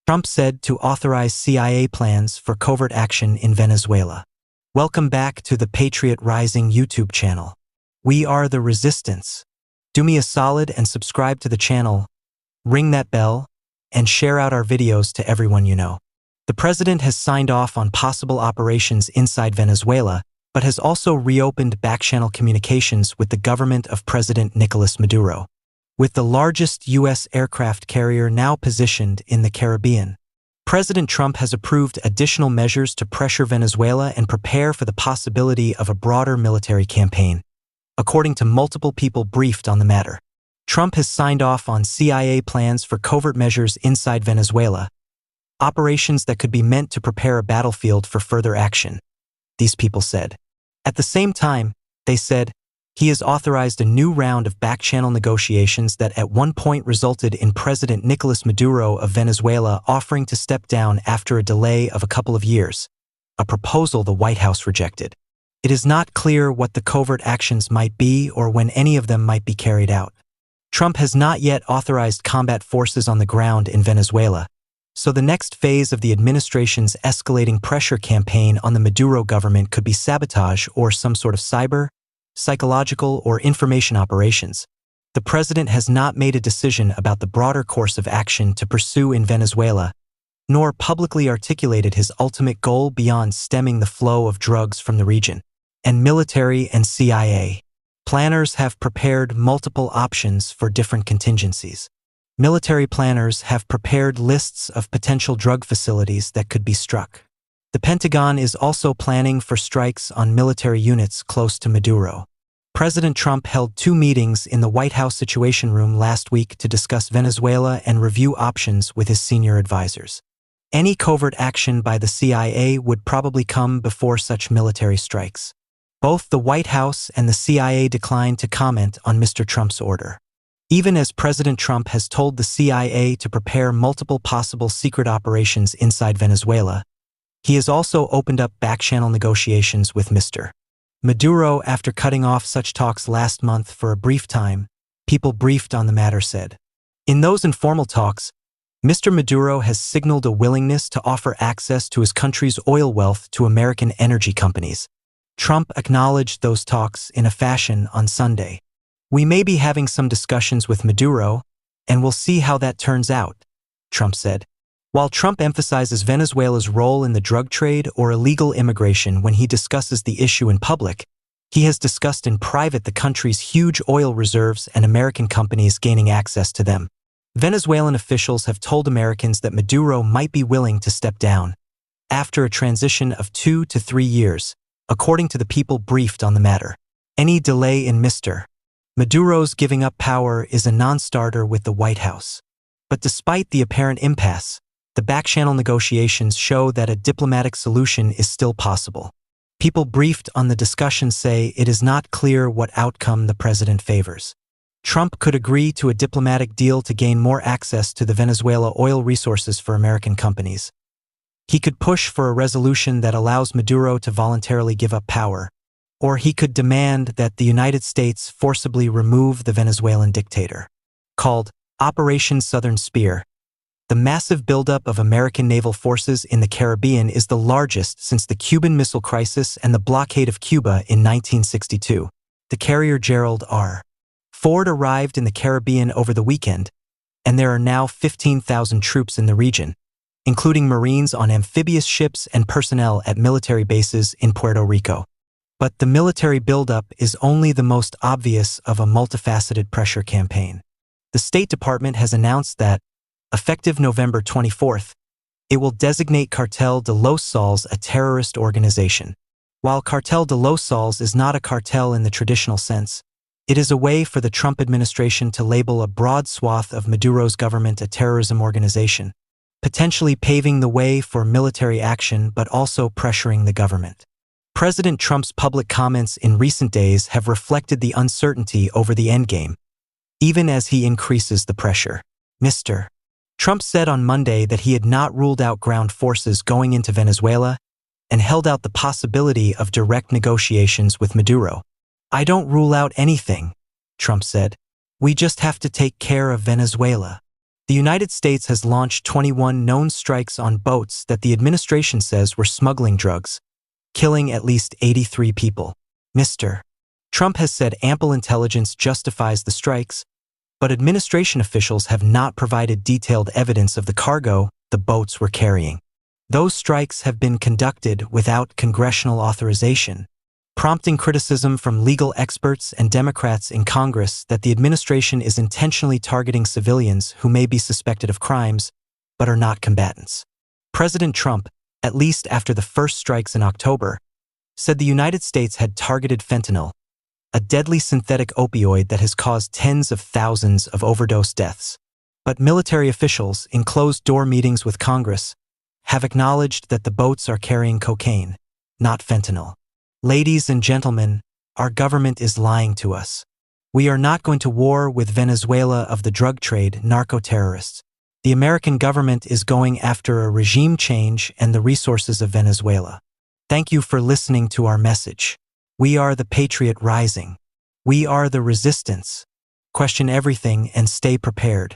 Trump said to authorize CIA plans for covert action in Venezuela. Welcome back to the Patriot Rising YouTube channel. We are the resistance. Do me a solid and subscribe to the channel, ring that bell, and share out our videos to everyone you know. The president has signed off on possible operations inside Venezuela, but has also reopened back-channel communications with the government of President Nicolas Maduro, with the largest U.S. aircraft carrier now positioned in the Caribbean. President Trump has approved additional measures to pressure Venezuela and prepare for the possibility of a broader military campaign, according to multiple people briefed on the matter. Trump has signed off on CIA plans for covert measures inside Venezuela, operations that could be meant to prepare a battlefield for further action, these people said. At the same time, they said, he has authorized a new round of back-channel negotiations that at one point resulted in President Nicolas Maduro of Venezuela offering to step down after a delay of a couple of years, a proposal the White House rejected. It is not clear what the covert actions might be or when any of them might be carried out. Trump has not yet authorized combat forces on the ground in Venezuela, so the next phase of the administration's escalating pressure campaign on the Maduro government could be sabotage or some sort of cyber, psychological, or information operations. The president has not made a decision about the broader course of action to pursue in Venezuela, nor publicly articulated his ultimate goal beyond stemming the flow of drugs from the region. And military and CIA planners have prepared multiple options for different contingencies. Military planners have prepared lists of potential drug facilities that could be struck. The Pentagon is also planning for strikes on military units close to Maduro. President Trump held 2 meetings in the White House Situation Room last week to discuss Venezuela and review options with his senior advisors. Any covert action by the CIA would probably come before such military strikes. Both the White House and the CIA declined to comment on Mr. Trump's order. Even as President Trump has told the CIA to prepare multiple possible secret operations inside Venezuela, he has also opened up back-channel negotiations with Mr. Maduro after cutting off such talks last month for a brief time, people briefed on the matter said. In those informal talks, Mr. Maduro has signaled a willingness to offer access to his country's oil wealth to American energy companies. Trump acknowledged those talks in a fashion on Sunday. We may be having some discussions with Maduro, and we'll see how that turns out, Trump said. While Trump emphasizes Venezuela's role in the drug trade or illegal immigration when he discusses the issue in public, he has discussed in private the country's huge oil reserves and American companies gaining access to them. Venezuelan officials have told Americans that Maduro might be willing to step down after a transition of 2 to 3 years, according to the people briefed on the matter. Any delay in Mr. Maduro's giving up power is a non-starter with the White House. But despite the apparent impasse, the back-channel negotiations show that a diplomatic solution is still possible. People briefed on the discussion say it is not clear what outcome the president favors. Trump could agree to a diplomatic deal to gain more access to the Venezuela oil resources for American companies. He could push for a resolution that allows Maduro to voluntarily give up power, or he could demand that the United States forcibly remove the Venezuelan dictator. Called Operation Southern Spear, the massive buildup of American naval forces in the Caribbean is the largest since the Cuban Missile Crisis and the blockade of Cuba in 1962. The carrier Gerald R. Ford arrived in the Caribbean over the weekend, and there are now 15,000 troops in the region, including Marines on amphibious ships and personnel at military bases in Puerto Rico. But the military buildup is only the most obvious of a multifaceted pressure campaign. The State Department has announced that, effective November 24th, it will designate Cartel de los Soles a terrorist organization. While Cartel de los Soles is not a cartel in the traditional sense, it is a way for the Trump administration to label a broad swath of Maduro's government a terrorism organization, potentially paving the way for military action but also pressuring the government. President Trump's public comments in recent days have reflected the uncertainty over the endgame, even as he increases the pressure. Mr. Trump said on Monday that he had not ruled out ground forces going into Venezuela and held out the possibility of direct negotiations with Maduro. "I don't rule out anything," Trump said. "We just have to take care of Venezuela." The United States has launched 21 known strikes on boats that the administration says were smuggling drugs, killing at least 83 people. Mr. Trump has said ample intelligence justifies the strikes, but administration officials have not provided detailed evidence of the cargo the boats were carrying. Those strikes have been conducted without congressional authorization, prompting criticism from legal experts and Democrats in Congress that the administration is intentionally targeting civilians who may be suspected of crimes but are not combatants. President Trump, at least after the first strikes in October, said the United States had targeted fentanyl, a deadly synthetic opioid that has caused tens of thousands of overdose deaths. But military officials, in closed-door meetings with Congress, have acknowledged that the boats are carrying cocaine, not fentanyl. Ladies and gentlemen, our government is lying to us. We are not going to war with Venezuela of the drug trade narco-terrorists. The American government is going after a regime change and the resources of Venezuela. Thank you for listening to our message. We are the Patriot Rising. We are the resistance. Question everything and stay prepared.